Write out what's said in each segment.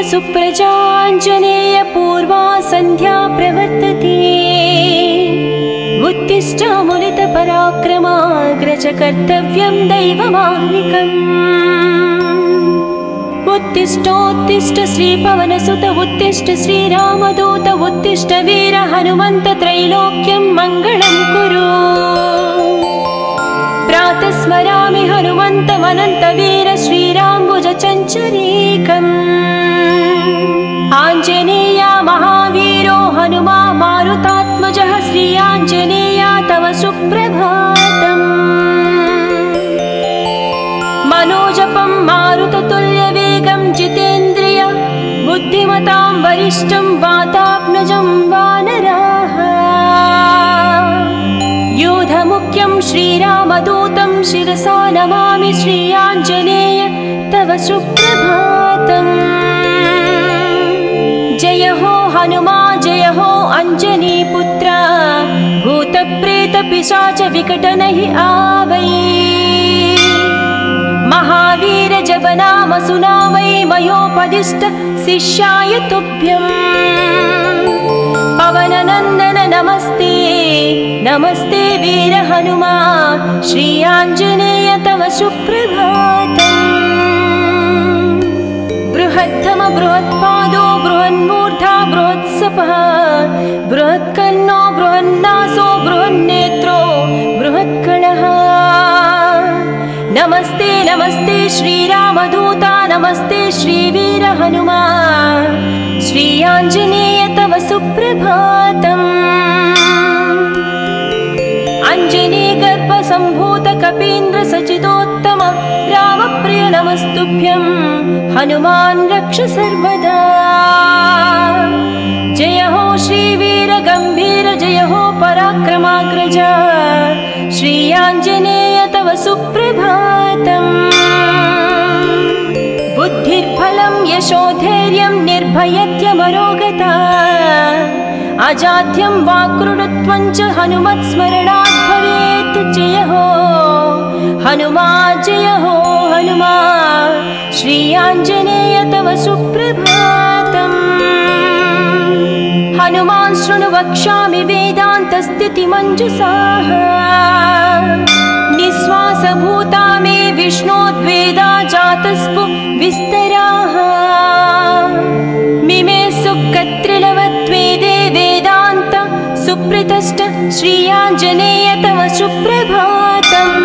सुप्रजाञ्जनेय पूर्वा सन्ध्या प्रवर्तते। उत्तिष्ठ मुनितपराक्रमाग्रज कर्तव्यं दैवमाह्निकम्। उत्तिष्ठोत्तिष्ठ श्रीपवनसुत उत्तिष्ठ श्रीरामदूत उत्तिष्ठ वीर हनुमन्त त्रैलोक्यं मङ्गलं कुरु। प्रातः स्मरामि हनुमन्तमनन्तवीर श्रीराम्बुज चञ्चरीकम्। आञ्जनेया महावीरो हनुमा मारुतात्मजः श्रीयाञ्जनेया तव सुप्रभातम्। मनोजपं मारुततुल्यवेगं जितेन्द्रिय बुद्धिमतां वरिष्ठं वातात्मजं वानराः। योधमुख्यं श्रीरामदूतं शिरसा नमामि श्रीयाञ्जनेय तव सुप्रभातम्। जय हो हनुमा जय हो अञ्जनीपुत्र भूतप्रेतपिशाच विकटनहि आवै। महावीर जपनाम सुनावै मयोपदिष्ट शिष्याय तुभ्यम्। पवननन्दन नमस्ते नमस्ते वीर हनुमा श्रीयाञ्जनेय तव सुप्रभातम्। बृहत्तम बृहत्पादो बृहन्मूर्धा बृहत्सपः बृहत्कर्णो बृहन्नासो बृहन्नेत्रो बृहत्कणः। नमस्ते नमस्ते श्रीरामदूता नमस्ते श्रीवीर हनुमा श्रीयाञ्जनेय तव सुप्रभातम्। अञ्जनीगर्भसम्भूत कपीन्द्र सचिदोत्तम रामप्रिय नमस्तुभ्यं हनुमान् रक्ष सर्वदा। जय हो श्रीवीर गम्भीर जय हो पराक्रमाग्रज श्रीयाञ्जनेय तव सुप्रभातम्। बुद्धिर्बलं यशोधैर्यं निर्भयत्यमरोगता अजाड्यं वाक्कृतत्वं च हनुमत्स्मरणात् भवेत्। जय हो हनुमा जय हो हनुमा श्रीयाञ्जनेय तव सुप्रभातम्। हनुमान् शृणु वक्ष्यामि वेदान्तस्थितिमञ्जुषाः। निःश्वासभूता मे विष्णोद्वेदा जातस्पु विस्तराः। मिमे सुकत्रिलवत्वेदे वेदान्त सुप्रतिष्ठ श्रीयाञ्जनेय तव सुप्रभातम्।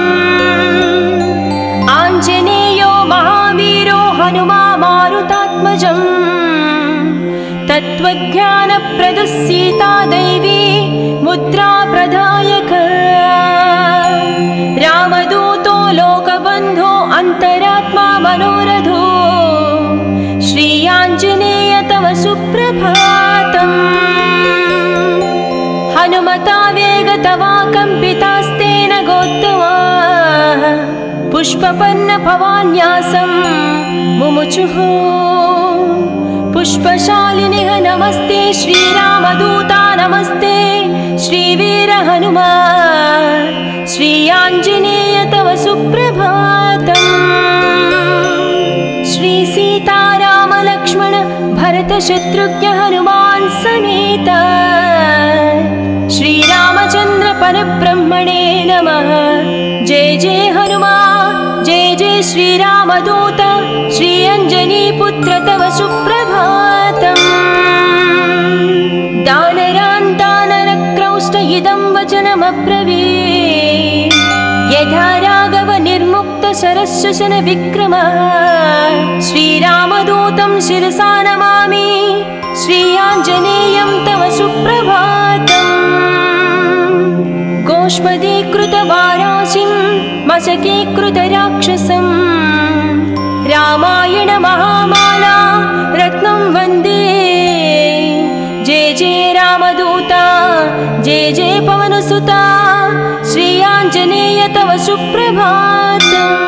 आञ्जनेयो महावीरो हनुमा मारुतात्मजम्। तत्त्वज्ञानप्रदः सीता दैवी मुद्रा प्रदायक। रामदूतो लोकबन्धो अन्तरात्मा मनोरथो श्रीयाञ्जनेय तव सुप्रभातम्। हनुमता वेगतवा कम्पितास्तेन गोत्तमा पुष्पपन्न भवान्यासं मुमुचुः। पुष्पशालिनिः नमस्ते श्रीरामदूता नमस्ते श्रीवीर हनुमा श्रीयाञ्जनेय तव सुप्रभातम्। श्री सीताराम लक्ष्मण भरत शत्रुघ्न हनुमान् समेत श्रीरामचन्द्र परब्रह्मणे नमः। जय जय हनुमान् जय जय श्रीरामदूत श्रीअञ्जनीपुत्र तव सुप्रभातम्। दानरान्तानरक्रौष्ट इदं वचनमब्रवीत्। यथा राघव निर्मुक्त शरशशन विक्रमः श्रीरामदूतं शिरसा नमामि श्रीयाञ्जनेयं तव सुप्रभातम्। गोष्पदीकृतवाराशिं मशकीकृतराक्षसं रामायण महामाला रत्नं वन्दे। जय जय रामदूता जय जय पवनसुता श्रीयाञ्जनेय तव सुप्रभातम्।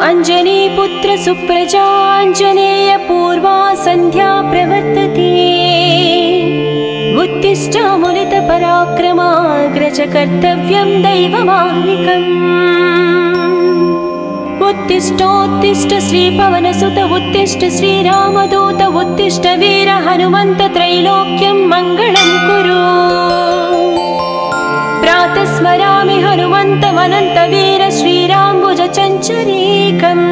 अञ्जनीपुत्र सुप्रजाञ्जनेय पूर्वा सन्ध्या प्रवर्तते। उत्तिष्ठामुलितपराक्रमाग्रज कर्तव्यं दैवमाह्निकम् उत्तिष्ठोत्तिष्ठ श्रीपवनसुत उत्तिष्ठ श्रीरामदूत उत्तिष्ठ वीर हनुमन्त त्रैलोक्यं मङ्गलं कुरु प्रातः स्मरामि हनुमन्तमनन्तवीर श्रीराम्बुजचञ्चरीकम्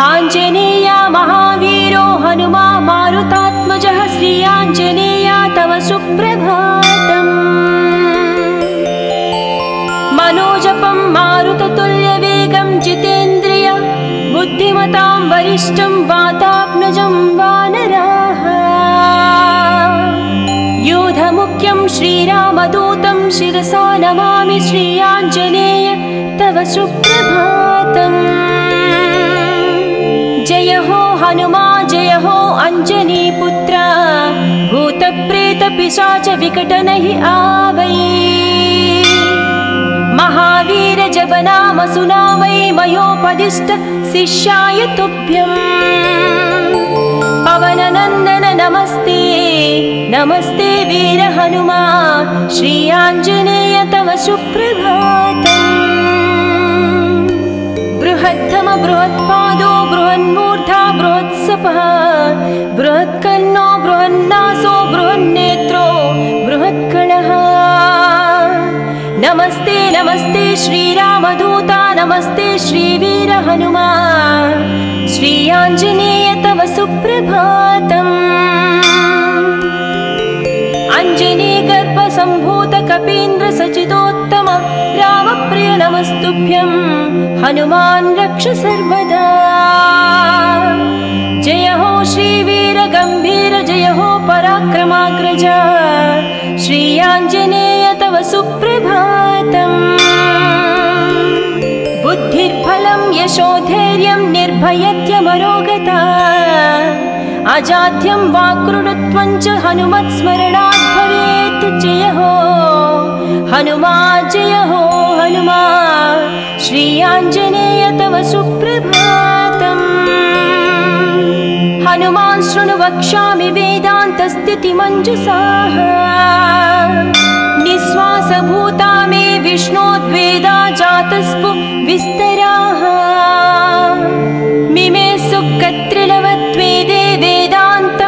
आञ्जनेया महावीरो हनुमा मारुतात्मजः श्री आञ्जनेया तव सुप्रभातम् मनोजपं मारुततुल्यवेगं जितेन्द्रिय बुद्धिमतां वरिष्ठं वातात्मजं वानराः योधमुख्यं श्रीरामदूतं शिरसा नमामि श्री आञ्जनेय तव सुप्रभातम् जय हो हनुमा जय हो अंजनीपुत्र भूतप्रेतपिशाच विकटनहि आवै महावीर जपनाम सुनावै मयोपदिष्ट शिष्याय तुभ्यम् पवननन्दन नमस्ते नमस्ते वीर हनुमा श्री आञ्जनेय तव सुप्रभातम् बृहद्धम बृहत्पादो बृहन्मूर्धा बृहत्सपः बृहत्कर्णो बृहन्नासो बृहन्नेत्रो बृहत्कलः नमस्ते नमस्ते श्रीरामदूता नमस्ते श्रीवीर हनुमा श्री आञ्जनेय तव सुप्रभातम् अञ्जनीगर्भसम्भूत कपीन्द्र सचिदोत्तम रामप्रिय नमस्तुभ्यं हनुमान् रक्ष सर्वदा जय हो श्रीवीर गम्भीर जय हो पराक्रमाग्रज श्री आञ्जनेय तव सुप्रभातम् बुद्धिर्बलं यशोधैर्यं निर्भयत्यमरोगता अजाड्यं वाक्कृतत्वं च हनुमत्स्मरणात् भवेत् जय हो हनुमा श्री आञ्जनेय तव सुप्रभातम् हनुमान् शृणु वक्ष्यामि वेदान्तस्थितिमञ्जुषाः निःश्वासभूता मे विष्णोद्वेदा जातस्पु विस्तराः मिमे सुकत्रिलवत्वेदे वेदान्त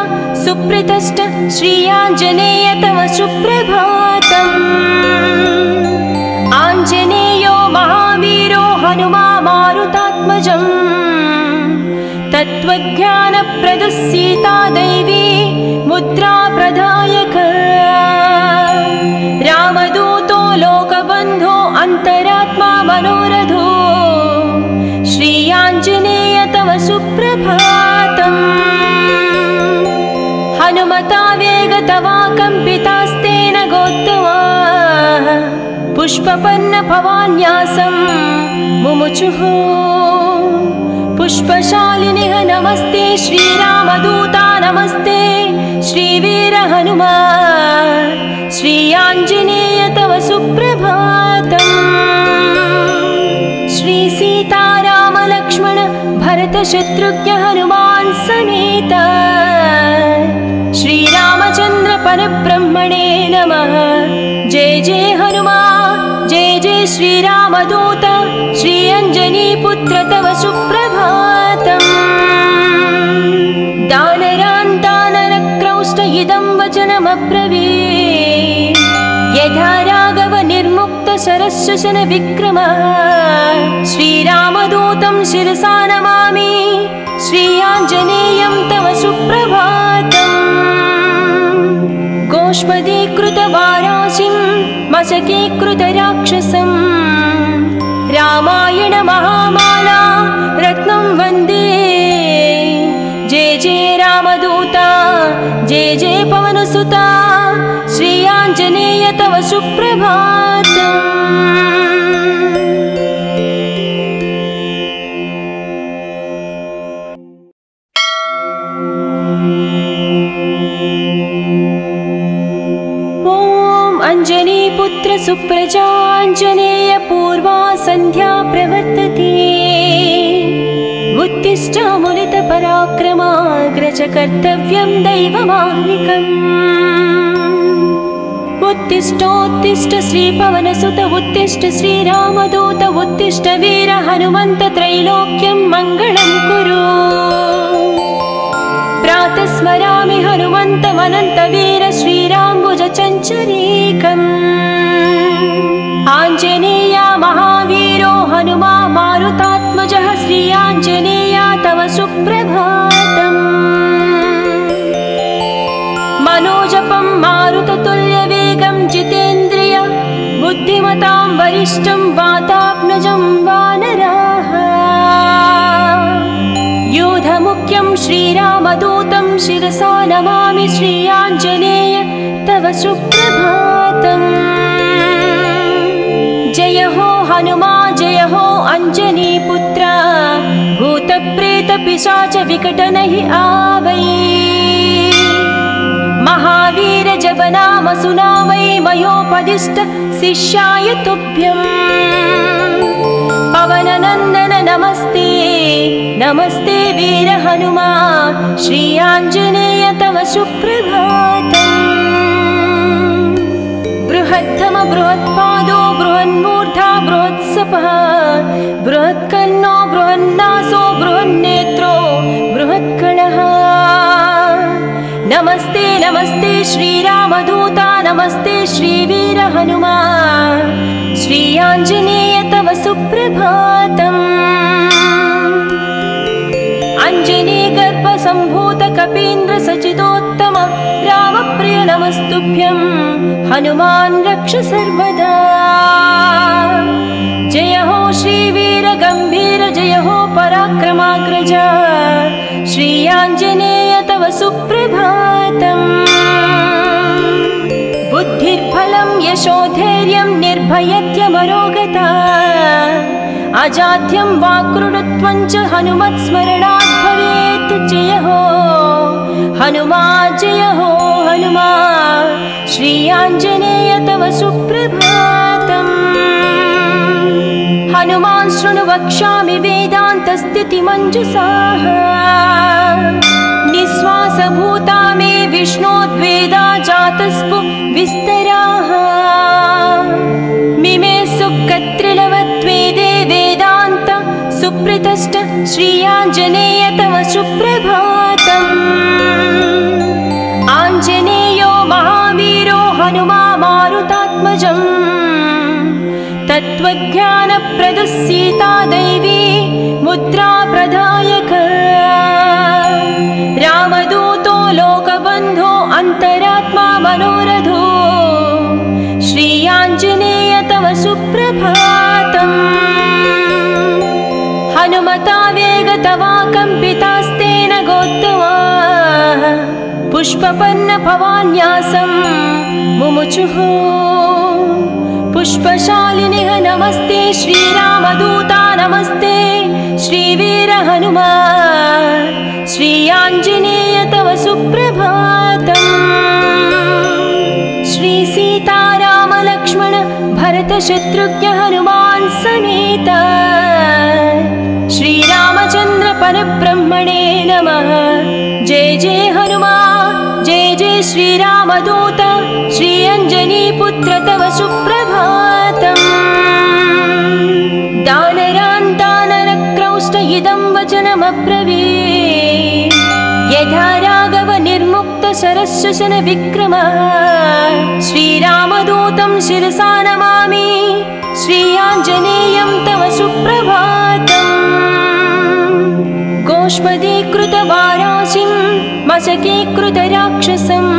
सुप्रतिष्ठ श्री आञ्जनेय तव सुप्रभातम् आञ्जनेयो महावीरो हनुमा मारुतात्मजम् तत्त्वज्ञानप्रदः सीता दैवी मुद्रा प्रदायक रामदूतो लोकबन्धो अन्तरात्मा मनोरथो श्री आञ्जनेय तव सुप्रभातम् हनुमता वेगतवा कम्पितास्तेन गोत्तमा पुष्पपन्न भवान्यासं मुमुचुः पुष्पशालिनिः नमस्ते श्रीरामदूता नमस्ते श्रीवीर हनुमा श्री आञ्जनेय तव सुप्रभातम् श्री सीताराम लक्ष्मण भरत शत्रुघ्न हनुमान् समेत श्रीरामचन्द्र परब्रह्मणे नमः जय जय हनुमा जय जय श्रीरामदूत श्री अञ्जनीपुत्र तव सुप्रभातम् दानरान् दानरक्रौष्ट इदं वचनमब्रवीत् यथा राघव निर्मुक्त शरशशन विक्रमः श्रीरामदूतं शिरसा नमामि श्री आञ्जनेयं तव सुप्रभातम् गोष्पदीकृतवाराशिं मशकीकृतराक्षसं रामायण महामाला रत्नं वन्दे जय जय रामदूता जय जय पवनसुता श्री आञ्जनेय तव सुप्रभातम् अंजनीपुत्र सुप्रजाञ्जनेय पूर्वा संध्या प्रवर्तते उत्तिष्ठामुलितपराक्रमाग्रज कर्तव्यं दैवमाह्निकम् उत्तिष्ठोत्तिष्ठ श्रीपवनसुत उत्तिष्ठ श्रीरामदूत उत्तिष्ठ वीर हनुमन्त त्रैलोक्यं मङ्गलं कुरु। प्रातः स्मरामि हनुमन्तमनन्तवीर श्रीराम्बुजचञ्चरीकम्। आञ्जनेया महावीरो हनुमा मारुतात्मजः श्री आञ्जनेया तव सुप्रभातम्। मनोजपं मारुततुल्यवेगं जितेन्द्रिय बुद्धिमतां वरिष्ठं वातात्मजं वानराः। योधमुख्यं श्रीरामदूतं शिरसा नमामि श्री आञ्जनेय तव सुप्रभातम्। जय हो हनुमा जय हो अञ्जनीपुत्र भूतप्रेतपिशाच विकटनहि आवै। महावीर जपनाम सुनावै मयोपदिष्ट शिष्याय तुभ्यम्। पवननन्दन नमस्ते नमस्ते वीर हनुमा श्री आञ्जनेय तव सुप्रभातम्। बृहत्तम बृहत्पादो बृहन्मूर्धा बृहत्सपः बृहत्कर्णो बृहन्नासो बृहन्नेत्रो बृहत्कणः। नमस्ते नमस्ते श्रीरामदूता नमस्ते श्रीवीर हनुमा श्री आञ्जनेय तव सुप्रभातम्। अञ्जनीगर्भसम्भूत कपीन्द्र सचिदोत्तम रामप्रिय नमस्तुभ्यं हनुमान् रक्ष सर्वदा। जय हो श्रीवीर गम्भीर जय हो पराक्रमाग्रज श्री आञ्जनेय तव सुप्रभातम्। बुद्धिर्बलं यशोधैर्यं निर्भयत्यमरोगता अजाड्यं वाक्कृतत्वं च हनुमत्स्मरणात् भवेत्। जय हो हनुमा जय हो हनुमा श्री आञ्जनेय तव सुप्रभातम्। हनुमान् शृणु वक्ष्यामि वेदान्तस्थितिमञ्जुषाः निःश्वासभूता मे विष्णोद्वेदा जातस्पु विस्तराः। मिमे सुकत्रिलवत्वेदे वेदान्त सुप्रतिष्ठ श्री आञ्जनेय तव सुप्रभातम्। आञ्जनेयो महावीरो हनुमा मारुतात्मजम् तत्त्वज्ञानप्रदः सीता दैवी मुद्रा प्रदायक। रामदूतो लोकबन्धो अन्तरात्मा मनोरथो श्री आञ्जनेय तव सुप्रभातम्। हनुमता वेगतवा कम्पितास्तेन गोत्तमा पुष्पपन्न भवान्यासं मुमुचुः। पुष्पशालिनिः नमस्ते श्रीरामदूता नमस्ते श्रीवीर हनुमा श्री आञ्जनेय तव सुप्रभातम्। श्री सीताराम लक्ष्मण भरत शत्रुघ्न हनुमान् समेत श्रीरामचन्द्र परब्रह्मणे नमः। जय जय हनुमा जय जय श्रीरामदूत श्री अञ्जनीपुत्र तव सुप्रभातम्। दानरान्तानरक्रौष्ट इदं वचनमब्रवीत् यथा राघव निर्मुक्त शरशशन विक्रम। श्रीरामदूतं शिरसा नमामि श्री आञ्जनेयं तव सुप्रभातम्। गोष्पदीकृतवाराशिं मशकीकृतराक्षसम्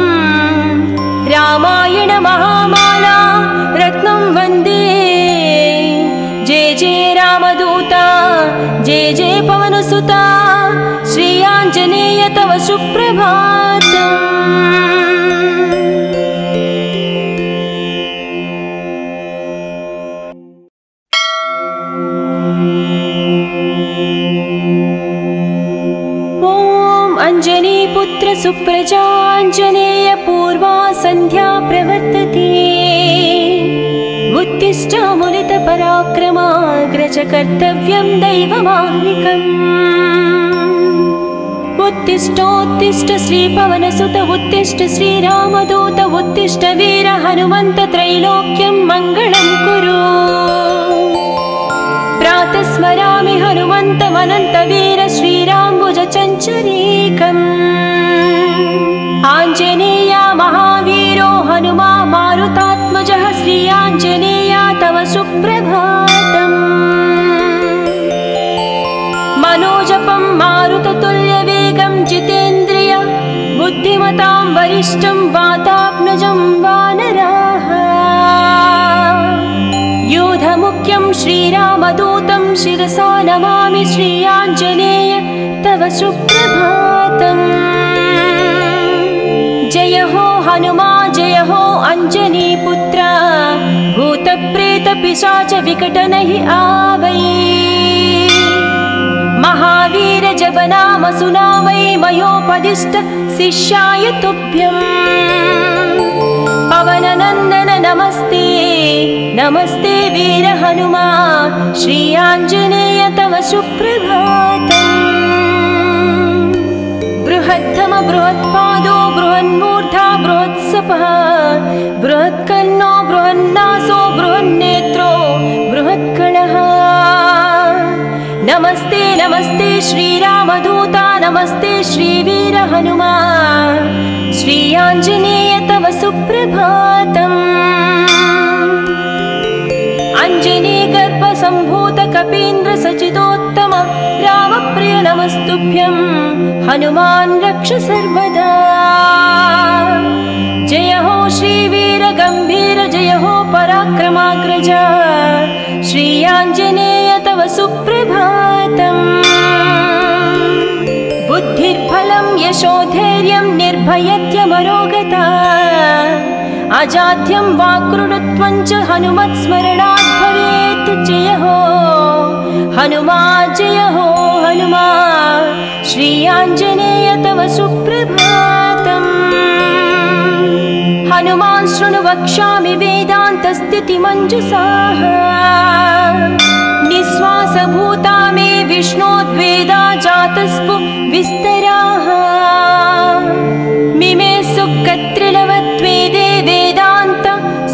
रामायण महामाला रत्नं वन्दे। जय जय रामदूता जय जय पवनसुता श्री आञ्जनेय तव सुप्रभातम्। अञ्जनीपुत्र सुप्रजाञ्जनेय पूर्वा सन्ध्या प्रवर्तते। उत्तिष्ठ मुनित पराक्रमाग्रज कर्तव्यं दैवमाह्निकम्। उत्तिष्ठोत्तिष्ठ श्रीपवनसुत उत्तिष्ठ श्रीरामदूत उत्तिष्ठ वीर हनुमन्त त्रैलोक्यं मङ्गलं कुरु। प्रातः स्मरामि हनुमन्तमनन्तवीर श्रीराम्बुजचञ्चरीकम्। आञ्जनेया महावीरो हनुमा मारुतात्मजः श्री आञ्जनेया तव सुप्रभातम्। मनोजपं मारुततुल्यवेगं जितेन्द्रिय बुद्धिमतां वरिष्ठं वातात्मजं वानराः। योधमुख्यं श्रीरामदूतं शिरसा नमामि श्री आञ्जनेय तव सुप्रभातम्। जय हो हनुमा जय हो अंजनीपुत्र भूतप्रेतपिशाच विकटनहि आवै। महावीर जपनाम सुनामै मयोपदिष्ट शिष्याय तुभ्यम्। पवननन्दन नमस्ते नमस्ते वीर हनुमा श्री आञ्जनेय तव सुप्रभातम्। बृहद्धम बृहत्पादो बृहन्मूर्धा बृहत्सपः बृहत्कर्णो बृहन्नासो बृहन्नेत्रो बृहत्कणः। नमस्ते नमस्ते श्रीरामदूता नमस्ते श्रीवीर हनुमा श्री आञ्जनेय तव सुप्रभातम्। अञ्जनीगर्भसम्भूत कपीन्द्र सचिदोत्तम रामप्रिय नमस्तुभ्यं हनुमान् रक्ष सर्वदा। जय हो श्रीवीर गम्भीर जय हो पराक्रमाग्रज श्री आञ्जनेय तव सुप्रभातम्। बुद्धिर्बलं यशोधैर्यं निर्भयत्यमरोगता अजाड्यं वाक्कृतत्वं च हनुमत्स्मरणात् भवेत्। जय हो हनुमा जय हो हनुमा श्री आञ्जनेय तव सुप्रभातम्। हनुमान् शृणु वक्ष्यामि वेदान्तस्थितिमञ्जुषाः निःश्वासभूता मे विष्णोद्वेदा जातस्पु विस्तराः। मिमे सुकत्रिलवत्वेदे वेदान्त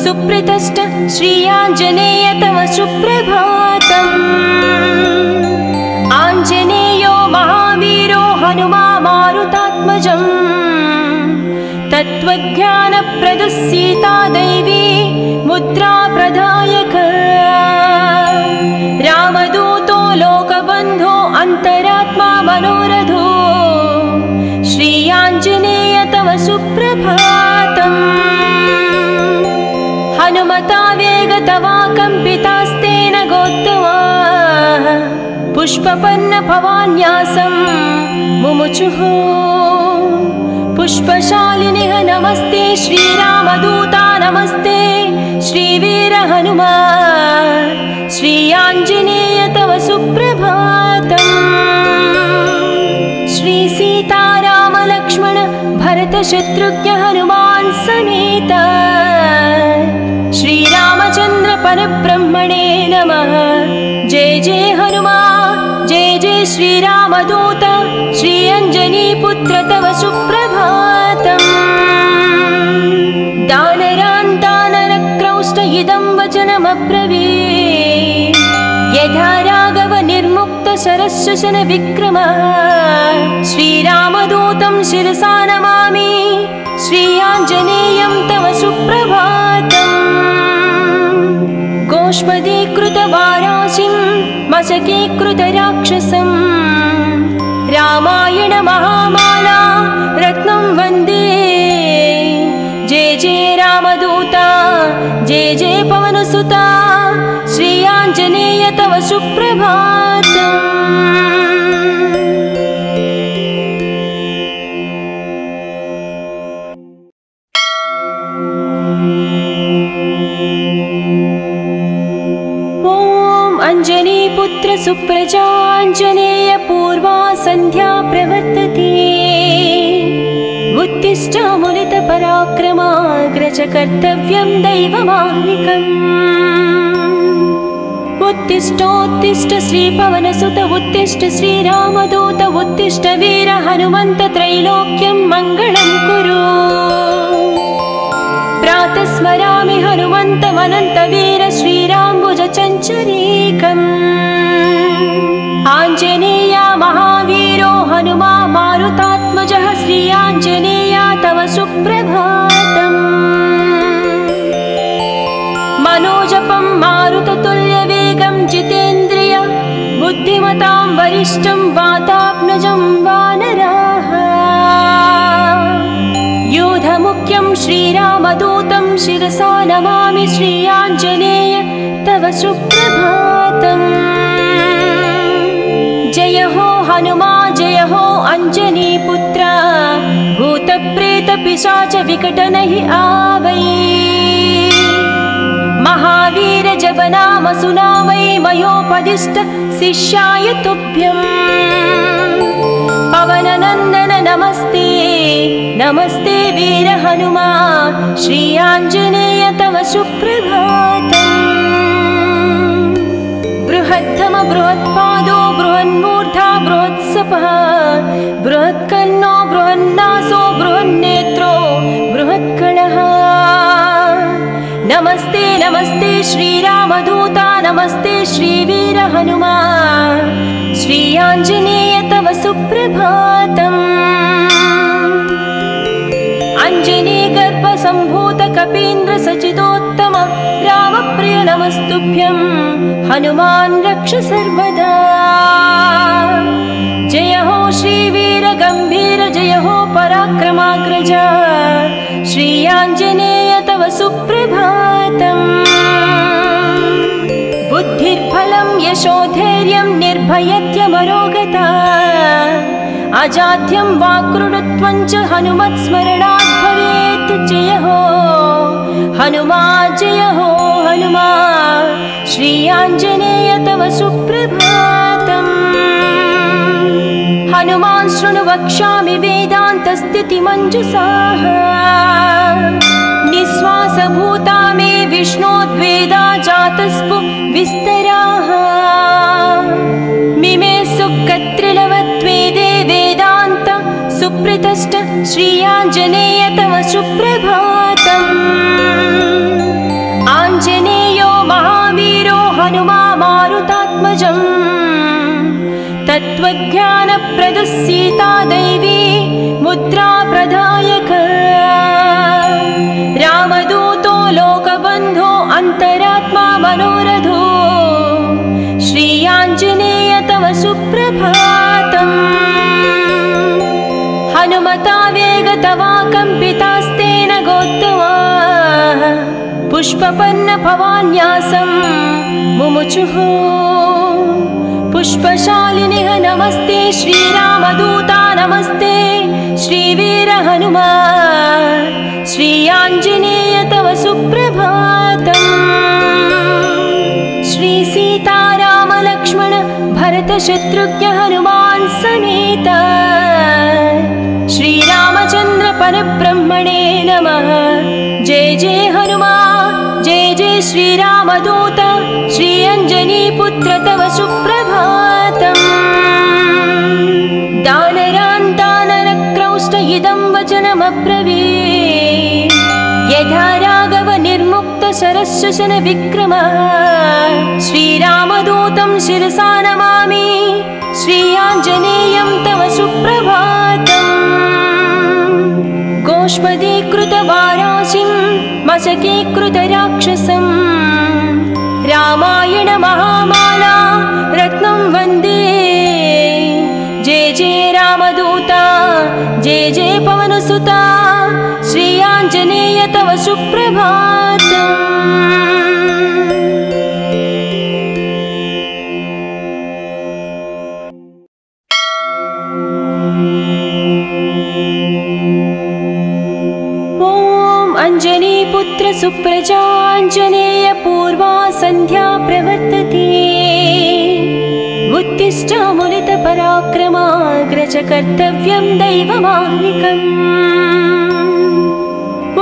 सुप्रतिष्ठ श्री आञ्जनेय तव सुप्रभातम्। आञ्जनेयो महावीरो हनुमा मारुतात्मजम् तत्त्वज्ञानप्रदः सीता दैवी मुद्रा प्रदायक। रामदूतो लोकबन्धो अन्तरात्मा मनोरथो श्री आञ्जनेय तव सुप्रभातम्। हनुमता वेगतवा कम्पितास्तेन गोत्तमा पुष्पपन्न भवान्यासं मुमुचुः। पुष्पशालिनिः नमस्ते श्रीरामदूता नमस्ते श्रीवीर हनुमा श्री आञ्जनेय तव सुप्रभातम्। श्री सीताराम लक्ष्मण भरत शत्रुघ्न हनुमान् समेत श्रीरामचन्द्र परब्रह्मणे नमः। जय जय हनुमा जय जय श्रीरामदूत श्री अञ्जनीपुत्र तव सुप्रभातम्। दानरान् दानरक्रौष्ट इदं वचनमब्रवीत् यथा राघव निर्मुक्त शरश्वसन विक्रमः। श्रीरामदूतं शिरसा नमामि श्री आञ्जनेयं तव सुप्रभातम्। गोष्पदीकृतवाराशिं मशकीकृतराक्षसं रामायण महामाला रत्नं वन्दे। जय जय रामदूता जय जय पवनसुता श्री आञ्जनेय तव सुप्रभातम्। अंजनीपुत्र सुप्रजाञ्जनेय पूर्वा सन्ध्या प्रवर्तते। उत्तिष्ठ मुनितपराक्रमाग्रज कर्तव्यं दैवमाह्निकम्। उत्तिष्ठोत्तिष्ठ श्रीपवनसुत उत्तिष्ठ श्रीरामदूत उत्तिष्ठ वीर हनुमन्त त्रैलोक्यं मङ्गलं कुरु। प्रातः स्मरामि हनुमन्तमनन्तवीर श्रीराम्बुजचञ्चरीकम्। आञ्जनेया महावीरो हनुमा मारुतात्मजः श्री आञ्जनेया तव सुप्रभातम्। मनोजपं मारुततुल्यवेगं जितेन्द्रिय बुद्धिमतां वरिष्ठं वातात्मजं वानराः। योधमुख्यं श्रीरामदूतं शिरसा नमामि श्री आञ्जनेय तव सुप्रभातम्। जय हो हनुमा जय हो अंजनीपुत्र भूतप्रेतपिशाच विकटनहि आवै। महावीर जपनाम सुनावै मयोपदिष्ट शिष्याय तुभ्यम्। पवननन्दन नमस्ते नमस्ते वीर हनुमा श्री आञ्जनेय तव सुप्रभातम्। बृहद्धम बृहत्पादो बृहन्मूर्धा बृहत्सपः बृहत्कर्णो बृहन्नासो बृहन्नेत्रो बृहत्कणः। नमस्ते नमस्ते श्रीरामदूता नमस्ते श्रीवीर हनुमा श्री आञ्जनेय तव सुप्रभातम्। अञ्जनीगर्भसम्भूत कपीन्द्र सचिदोत्तम रामप्रिय नमस्तुभ्यं हनुमान् रक्ष सर्वदा। जय हो श्रीवीर गम्भीर जय हो पराक्रमाग्रज श्री आञ्जनेय तव सुप्रभातम्। बुद्धिर्बलं यशोधैर्यं निर्भयत्यमरोगता अजाड्यं वाक्कृतत्वं च हनुमत्स्मरणात् भवेत्। जय हो हनुमा जय हो हनुमा श्री आञ्जनेय तव सुप्रभातम्। हनुमान् शृणु वक्ष्यामि वेदान्तस्थितिमञ्जुषाः निःश्वासभूता मे विष्णोद्वेदा जातस्पु विस्तराः। मिमे सुकत्रिलवत्वेदे वेदान्त सुप्रतिष्ठ श्री आञ्जनेय तव सुप्रभातम्। आञ्जनेयो महावीरो हनुमा मारुतात्मजम् तत्त्वज्ञानप्रदः सीता दैवी मुद्रा प्रदायक। रामदूतो लोकबन्धो अन्तरात्मा मनोरथो श्री आञ्जनेय तव सुप्रभातम्। हनुमता वेगतवा कम्पितास्तेन गोत्तमा पुष्पपन्न भवान्यासं मुमुचुः। पुष्पशालिनिः नमस्ते श्रीरामदूता नमस्ते श्रीवीर हनुमा श्री आञ्जनेय तव सुप्रभातम्। श्री सीताराम लक्ष्मण भरत शत्रुघ्न हनुमान् समेत श्रीरामचन्द्र परब्रह्मणे नमः। जय जय हनुमान् जय जय श्रीरामदूत श्री अंजनीपुत्र तव सुप्रभातम्। दानरान् दानरक्रौष्ट इदं वचनमब्रवीत् यथा राघव निर्मुक्त शरशशन विक्रमः। श्रीरामदूतं शिरसा नमामि श्री आञ्जनेयं तव सुप्रभातम्। गोष्पदीकृतवाराशिं मशकीकृतराक्षसं रामायण महामाला रत्नं वन्दे। जय जय रामदूता जय जय पवनसुता श्री आञ्जनेय तव सुप्रभातम्। अंजनीपुत्र सुप्रजाञ्जनेय पूर्वा सन्ध्या प्रवर्तते। उत्तिष्ठामुनित पराक्रमाग्रज कर्तव्यं दैवमाह्निकम्।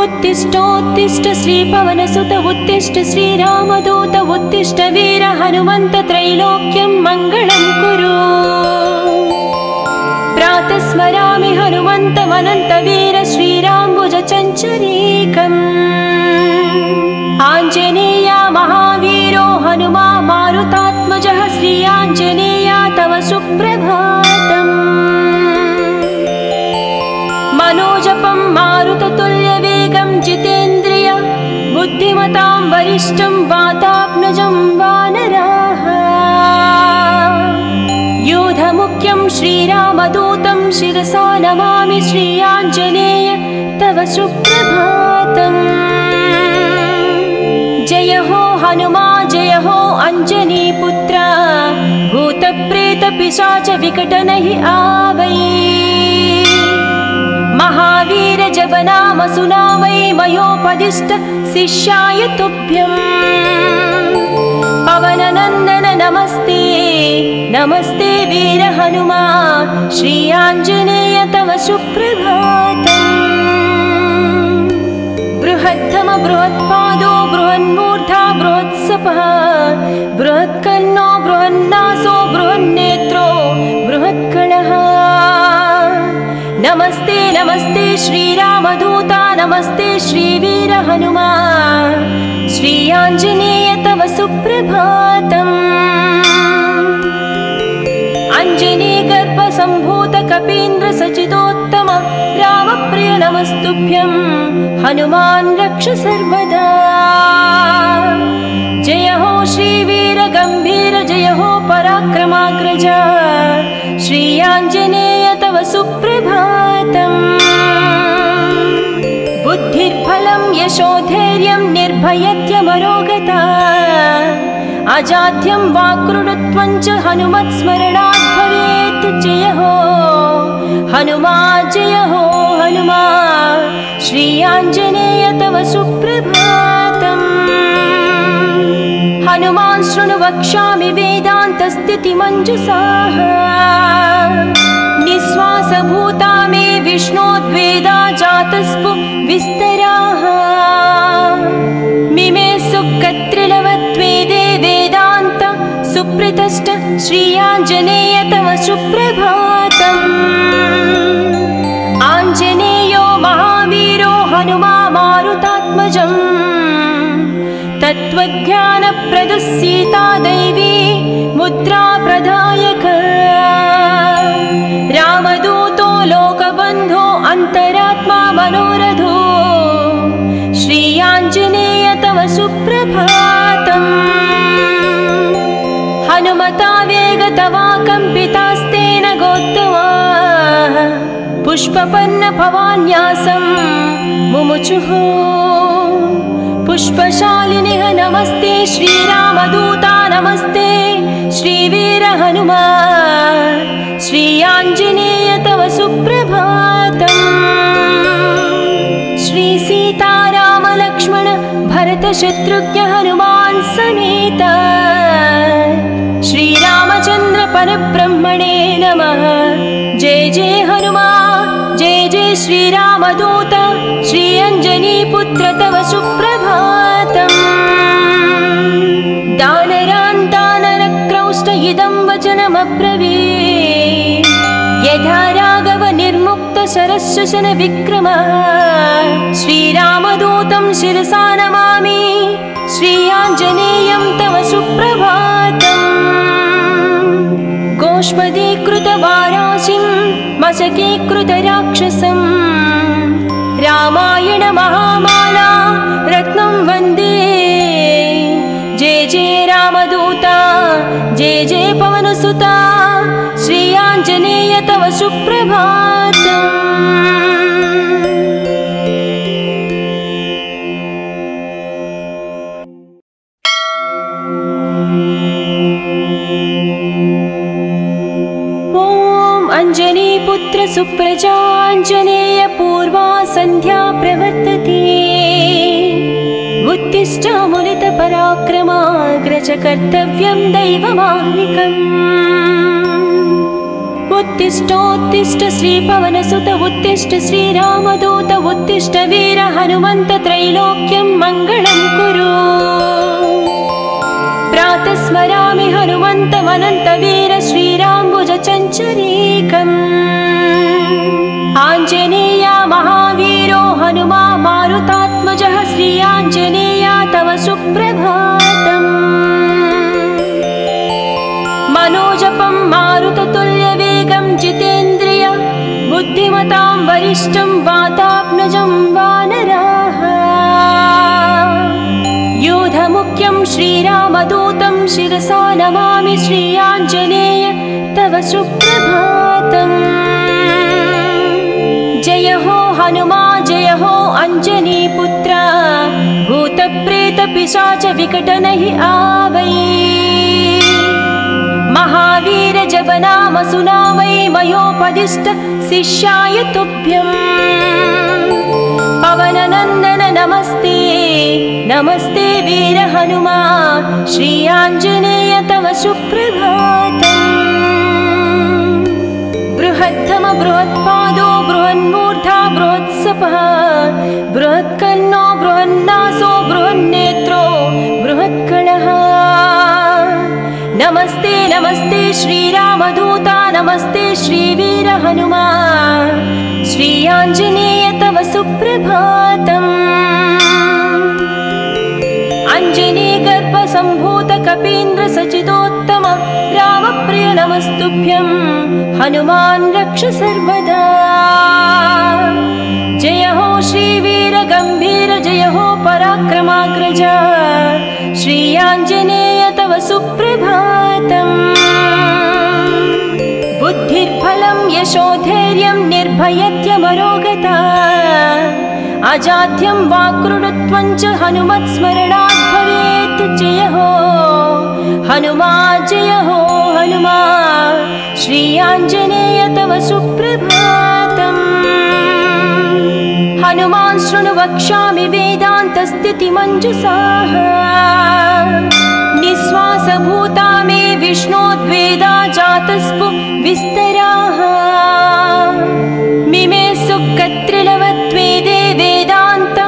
उत्तिष्ठोत्तिष्ठ श्रीपवनसुत उत्तिष्ठ श्रीरामदूत उत्तिष्ठ वीर हनुमन्त त्रैलोक्यं मङ्गलं कुरु। प्रातः स्मरामि हनुमन्तमनन्तवीर श्रीराम्बुजचञ्चरीकम्। आञ्जनेया महावीरो हनुमा मारुतात्मजः श्री आञ्जनेया तव सुप्रभातम्। मनोजपं मारुततुल्यवेगं जितेन्द्रिय बुद्धिमतां वरिष्ठं वातात्मजं वानराः। योधमुख्यं श्रीरामदूतं शिरसा नमामि श्री आञ्जनेय तव सुप्रभातम्। जय हो हनुमा जय हो अञ्जनीपुत्र भूतप्रेतपिशाच विकटनहि आवै। महावीर जपनाम सुनावै मयोपदिष्ट शिष्याय तुभ्यम्। पवननन्दन नमस्ते नमस्ते वीर हनुमा श्री आञ्जनेय तव सुप्रभातम्। बृहत्तम बृहत्पादो बृहन्मूर्धा बृहत्सपः बृहत्कर्णो बृहन्नासो बृहन्नेत्रो बृहत्कणः। नमस्ते नमस्ते श्रीरामदूता नमस्ते श्रीवीर हनुमा श्री आञ्जनेय तव सुप्रभातम्। अञ्जनी गर्भसम्भूत कपीन्द्र सचितोत्तम रामप्रिय नमस्तुभ्यं हनुमान् रक्ष सर्वदा। जय हो श्रीवीर गम्भीर जय हो पराक्रमाग्रज श्री आञ्जनेय तव सुप्रभातम्। बुद्धिर्बलं यशोधैर्यं निर्भयत्यमरोगता अजाड्यं वाक्कृतत्वं च हनुमत्स्मरणात् भवेत्। जय हो हनुमा जय हो हनुमा श्री आञ्जनेय तव सुप्रभातम्। हनुमान् शृणु वक्ष्यामि वेदान्तस्थितिमञ्जुषाः निःश्वासभूता मे विष्णोद्वेदा जातस्पु विस्तराः। मिमे सुकत्रिलवत्वेदे वेदान्त सुप्रतिष्ठ श्री आञ्जनेय तव सुप्रभातम्। आञ्जनेयो महावीरो हनुमा मारुतात्मजम् तत्त्वज्ञानप्रदः सीता दैवी मुद्रा प्रदायक। रामदूतो लोकबन्धो अन्तरात्मा मनोरथो श्री आञ्जनेय तव सुप्रभातम्। हनुमता वेगतवा कम्पितास्तेन गोत्तमाः पुष्पपन्न भवान्यासं मुमुचुः। पुष्पशालिनिः नमस्ते श्रीरामदूता नमस्ते श्रीवीर हनुमा श्री आञ्जनेय तव सुप्रभातम्। श्री सीताराम लक्ष्मण भरत शत्रुघ्न हनुमान् समेत श्रीरामचन्द्र परब्रह्मणे नमः। जय जय हनुमा जय जय श्रीरामदूत श्री अञ्जनीपुत्र तव सुप्रभातम्। दानरान् दानरक्रौष्ट इदं वचनमब्रवीत् यथा राघव निर्मुक्त शरशशन विक्रमः। श्रीरामदूतं शिरसा नमामि श्री आञ्जनेयं तव सुप्रभातम्। गोष्पदीकृतवाराशिं मशकीकृतराक्षसं रामायण महामाला रत्नं वन्दे। जय जय रामदूता जय जय पवनसुता श्री आञ्जनेय तव सुप्रभातम्। अंजनीपुत्र सुप्रजाञ्जनेय पूर्वा संध्या प्रवर्तते। उत्तिष्ठामुलित पराक्रमाग्रज कर्तव्यं दैवमाह्निकम्। उत्तिष्ठोत्तिष्ठ श्रीपवनसुत उत्तिष्ठ श्रीरामदूत उत्तिष्ठ वीर हनुमन्त त्रैलोक्यं मङ्गलं कुरु। प्रातः स्मरामि हनुमन्तमनन्तवीर श्रीराम्बुजचञ्चरीकम्। आञ्जनेया महावीरो हनुमा मारुतात्मजः श्री आञ्जनेया तव सुप्रभातम्। मनोजपं मारुततुल्यवेगं जितेन्द्रिय बुद्धिमतां वरिष्ठं वातात्मजं वानराः। योधमुख्यं श्रीरामदूतं शिरसा नमामि श्री आञ्जनेय तव सुप्रभातम्। जय हो हनुमा जय हो अञ्जनीपुत्र भूतप्रेतपिशाच विकटनहि आवै। महावीर जप नाम सुनावै मयोपदिष्ट शिष्याय तुभ्यम्। पवननन्दन नमस्ते नमस्ते वीर हनुमा श्री आञ्जनेय तव सुप्रभातम्। बृहद्धम बृहत्पादो बृहन्मूर्धा बृहत्सपः बृहत्कर्णो बृहन्नासो बृहन्नेत्रो बृहत्कलः। नमस्ते नमस्ते श्रीरामदूता नमस्ते श्रीवीर हनुमा श्री आञ्जनेय तव सुप्रभातम्। अञ्जनीगर्भसम्भूत कपीन्द्र सचिदोत्तम रामप्रिय नमस्तुभ्यं हनुमान् रक्ष सर्वदा। जय हो श्रीवीर गम्भीर जय हो पराक्रमाग्रज श्री आञ्जनेय तव सुप्रभातम्। बुद्धिर्बलं यशोधैर्यं निर्भयत्यमरोगता अजाड्यं वाक्कृतत्वं च हनुमत्स्मरणात् भवेत्। जय हो हनुमा जय हो हनुमा श्री आञ्जनेय तव सुप्रभातम्। हनुमान् शृणु वक्ष्यामि वेदान्तस्थितिमञ्जुषाः निःश्वासभूता मे विष्णोद्वेदा जातस्पु विस्तराः। मिमे सुकत्रिलवत्वेदे वेदान्त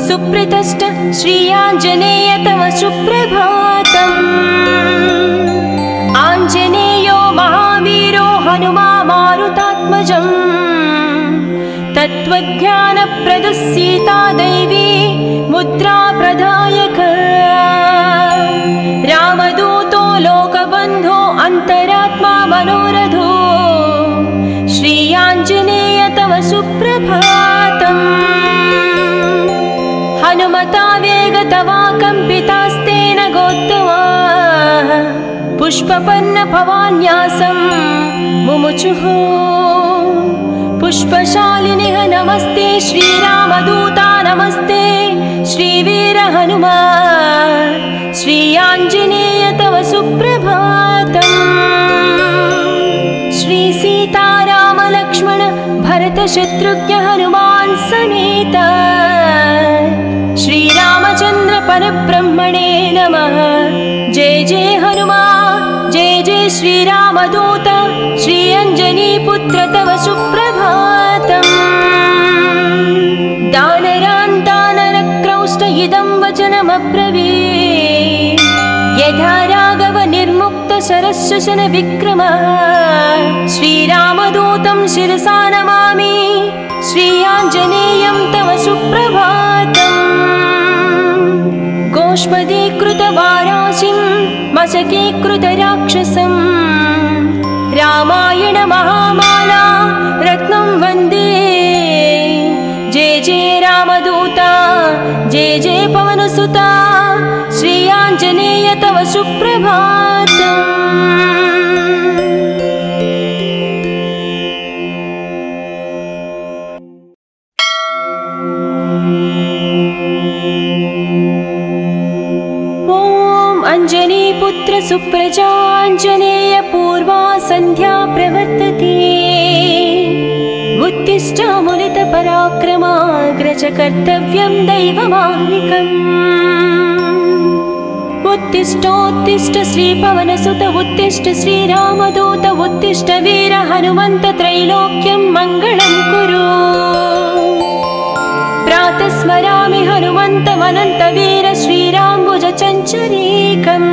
सुप्रतिष्ठ श्री आञ्जनेय तव सुप्रभातम्। आञ्जनेयो महावीरो हनुमा मारुतात्मजम् तत्त्वज्ञानप्रदः सीता दैवी मुद्रा प्रदायक। रामदूतो लोकबन्धो अन्तरात्मा मनोरथो श्री आञ्जनेय तव सुप्रभातम्। हनुमता वेगतवा कम्पितास्तेन गोत्तमा पुष्पपन्न भवान्यासं मुमुचुः। पुष्पशालिनिः नमस्ते श्रीरामदूता नमस्ते श्रीवीर हनुमा श्री आञ्जनेय तव सुप्रभातम्। श्री सीताराम लक्ष्मण भरत शत्रुघ्न हनुमान् समेत श्रीरामचन्द्र परब्रह्मणे नमः। जय जय हनुमा जय जय श्रीरामदूत श्री अञ्जनीपुत्र तव सुप्रभातम्। दानरान् दानरक्रौष्ट इदं वचनमब्रवीत् यथा राघव निर्मुक्त शरशशन विक्रमः। श्रीरामदूतं शिरसा नमामि श्री आञ्जनेयं तव सुप्रभातम्। गोष्पदीकृतवाराशिं मशकीकृतराक्षसं रामायण महामाला रत्नं वन्दे। जय जय रामदूता जय जय पवनसुता श्री आञ्जनेय तव सुप्रभातम्। अञ्जनीपुत्र सुप्रजाञ्जनेय पूर्वा सन्ध्या प्रवर्तते। उत्तिष्ठामुलित पराक्रमाग्रज कर्तव्यं दैवमाह्निकम्। उत्तिष्ठोत्तिष्ठ श्रीपवनसुत उत्तिष्ठ श्रीरामदूत उत्तिष्ठ वीर हनुमन्त त्रैलोक्यं मङ्गलं कुरु। प्रातः स्मरामि हनुमन्तमनन्तवीर श्रीराम्बुजचञ्चरीकम्।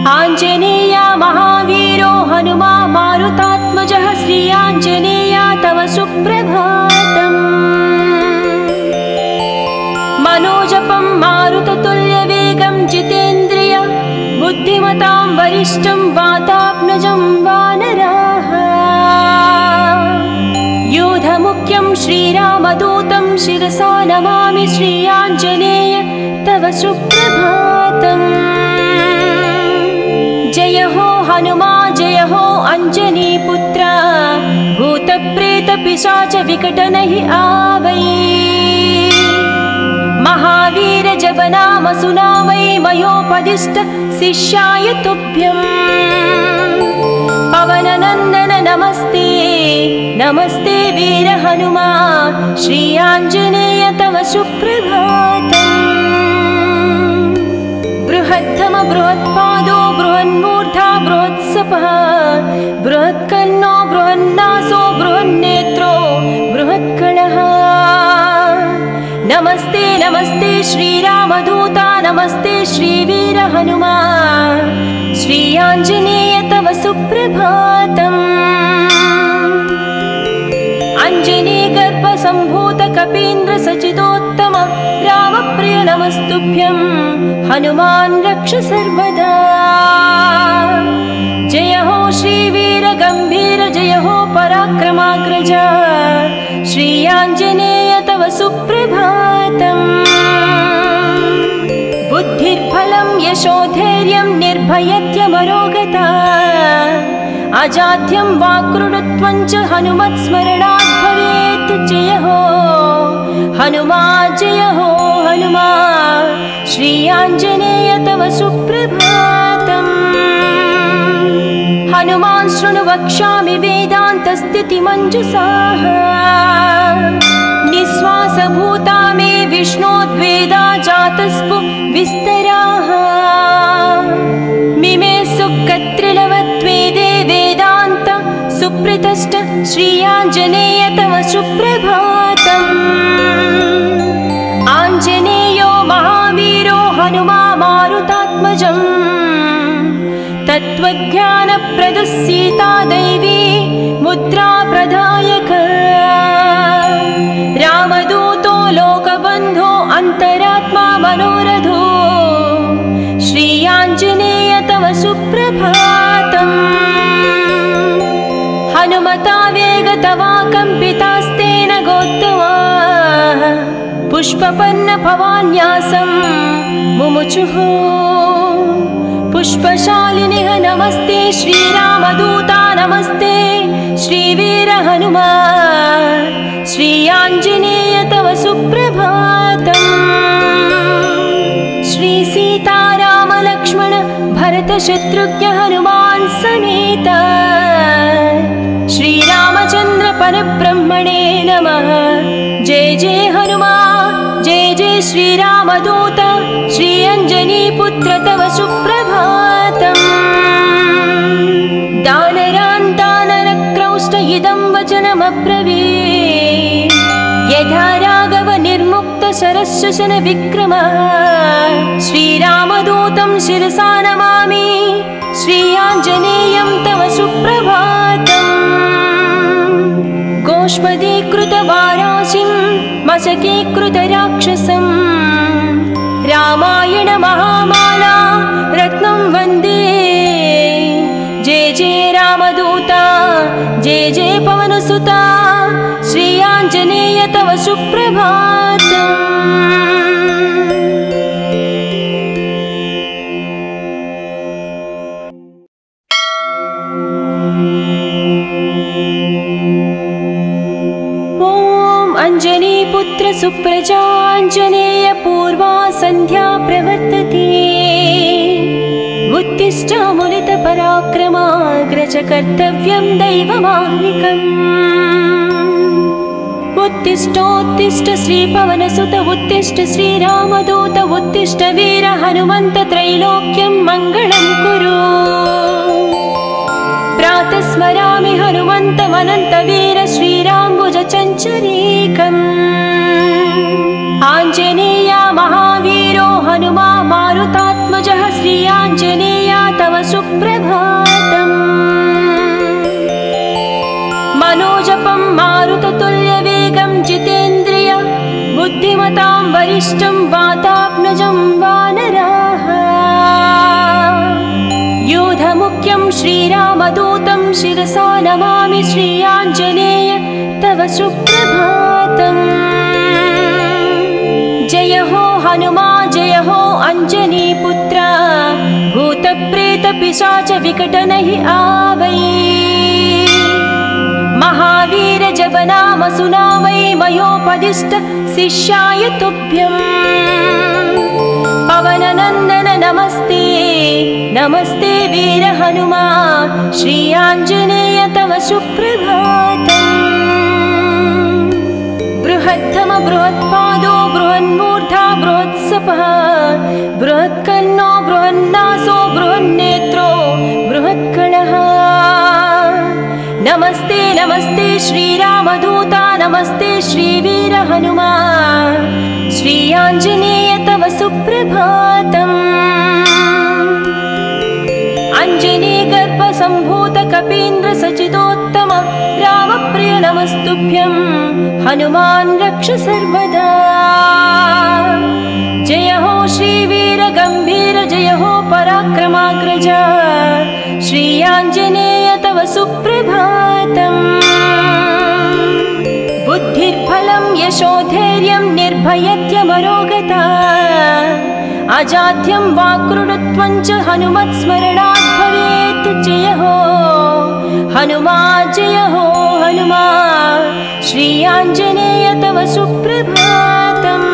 आञ्जनेया महावीरो हनुमा मारुतात्मजः श्री आञ्जनेया तव सुप्रभातम्। मनोजपं मारुततुल्यवेगं जितेन्द्रिय बुद्धिमतां वरिष्ठं वातात्मजं वानराः। योधमुख्यं श्रीरामदूतं शिरसा नमामि श्री आञ्जनेय तव सुप्रभातम्। जय हो हनुमा जय हो अञ्जनीपुत्र भूतप्रेतपिशाच विकटनहि आवै। महावीर जपनाम सुनावै मयोपदिष्ट शिष्याय तुभ्यम्। पवननन्दन नमस्ते नमस्ते वीर हनुमा श्री आञ्जनेय तव सुप्रभातम्। बृहत्तम बृहत्पादो बृहन्मूर्धा बृहत्सपः बृहत्कर्णो बृहन्नासो बृहन्नेत्रो बृहत्कणः। नमस्ते नमस्ते श्रीरामदूता नमस्ते श्रीवीर हनुमा श्री आञ्जनेय तव सुप्रभातम्। अञ्जनीगर्भसम्भूत कपीन्द्र सचिदोत्तम रामप्रिय नमस्तुभ्यं हनुमान् रक्ष सर्वदा। जय हो श्रीवीर गम्भीर जय हो पराक्रमाग्रज श्री आञ्जनेय तव सुप्रभातम्। बुद्धिर्बलं यशोधैर्यं निर्भयत्यमरोगता अजाड्यं वाक्कृतत्वं च हनुमत्स्मरणात् भवेत्। जय हो हनुमा जय हो हनुमा श्री आञ्जनेय तव सुप्रभातम्। हनुमान् शृणु वक्ष्यामि वेदान्तस्थितिमञ्जुषाः। निःश्वासभूता मे विष्णोद्वेदा जातस्पु विस्तराः। मिमे सुकत्रिलवत्वेदे वेदान्त सुप्रतिष्ठ श्री आञ्जनेय तव सुप्रभातम्। आञ्जनेयो महावीरो हनुमा मारुतात्मजम्। तत्त्वज्ञानप्रदः सीता दैवी मुद्रा प्रदायक। रामदूतो लोकबन्धो अन्तरात्मा मनोरथो श्री आञ्जनेय तव सुप्रभातम्। हनुमता वेगतवा कम्पितास्तेन गोत्तमा पुष्पपन्न भवान्यासं मुमुचुः। पुष्पशालिनिः नमस्ते श्रीरामदूता नमस्ते श्रीवीर हनुमा श्री आञ्जनेय तव सुप्रभातम्। श्री सीताराम लक्ष्मण भरत शत्रुघ्न हनुमान् समेत श्रीरामचन्द्र परब्रह्मणे नमः। जय जय हनुमा जय जय श्रीरामदूत श्री अञ्जनीपुत्र तव सुप्रभातम्। दानरान्तानरक्रौष्ट इदं वचनमब्रवीत् यथा राघव निर्मुक्त शरशशन विक्रमः। श्रीरामदूतं शिरसा नमामि श्री आञ्जनेयं तव सुप्रभातम्। गोष्पदीकृतवाराशिं मशकीकृतराक्षसम् रामायण महामाला रत्नं वन्दे। जय जय रामदूता जय जय पवनसुता श्री आञ्जनेय तव सुप्रभातम्। अञ्जनीपुत्र सुप्रजाञ्जनेय पूर्वा सन्ध्या प्रवर्तते। उत्तिष्ठ मुनित पराक्रमाग्रज कर्तव्यं दैवमाह्निकम्। उत्तिष्ठोत्तिष्ठ श्रीपवनसुत उत्तिष्ठ श्रीरामदूत उत्तिष्ठ वीर हनुमन्त त्रैलोक्यं मङ्गलं कुरु। प्रातः स्मरामि हनुमन्तमनन्तवीर श्रीराम्बुजचञ्चरीकम्। आञ्जनेय महावीरो हनुमा मारुतात्मजः श्री आञ्जनेय तव सुप्रभातम्। मनोजपं मारुततुल्यवेगं जितेन्द्रिय बुद्धिमतां वरिष्ठं वातात्मजं वानराः। योधमुख्यं श्रीरामदूतं शिरसा नमामि श्री आञ्जनेय तव सुप्रभातम्। जय हो हनुमा जय हो अञ्जनीपुत्र भूतप्रेतपिशाच विकटनहि आवै। महावीर जपनाम सुनामै मयोपदिष्ट शिष्याय तुभ्यम्। पवननन्दन नमस्ते नमस्ते वीर हनुमा श्री आञ्जनेय तव सुप्रभातम्। बृहद्धम बृहत्पादो बृहन्मूर्धा बृहत्सपः बृहत्कर्णो बृहन्नासो बृहन्नेत्रो बृहत्कणः। नमस्ते नमस्ते श्रीरामदूता नमस्ते श्रीवीर हनुमा श्री आञ्जनेय तव सुप्रभातम्। अञ्जनीगर्भसम्भूत कपीन्द्र सचिदोत्तम रामप्रिय नमस्तुभ्यं हनुमान् रक्ष सर्वदा। जय हो श्रीवीर गम्भीर जय हो पराक्रमाग्रज श्री आञ्जनेय तव सुप्रभातम्। बुद्धिर्बलं यशोधैर्यं निर्भयत्यमरोगता अजाड्यं वाक्कृतत्वं च हनुमत्स्मरणात् भवेत्। जय हो हनुमा जय हो हनुमा श्री आञ्जनेय तव सुप्रभातम्।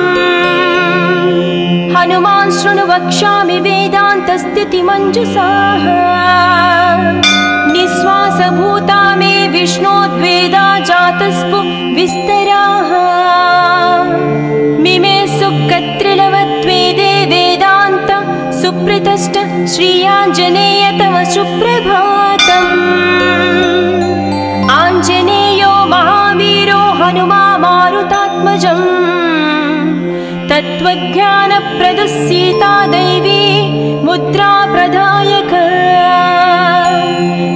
हनुमान् शृणु वक्ष्यामि वेदान्तस्थितिमञ्जुषाः निःश्वासभूता मे विष्णोद्वेदा जातस्पु विस्तराः। मिमे सुकत्रिलवत्वेदे वेदान्त सुप्रतिष्ठ श्री आञ्जनेय तव सुप्रभातम्। आञ्जनेयो महावीरो हनुमा मारुतात्मजम् तत्त्वज्ञानप्रदः सीता दैवी मुद्रा प्रदायक।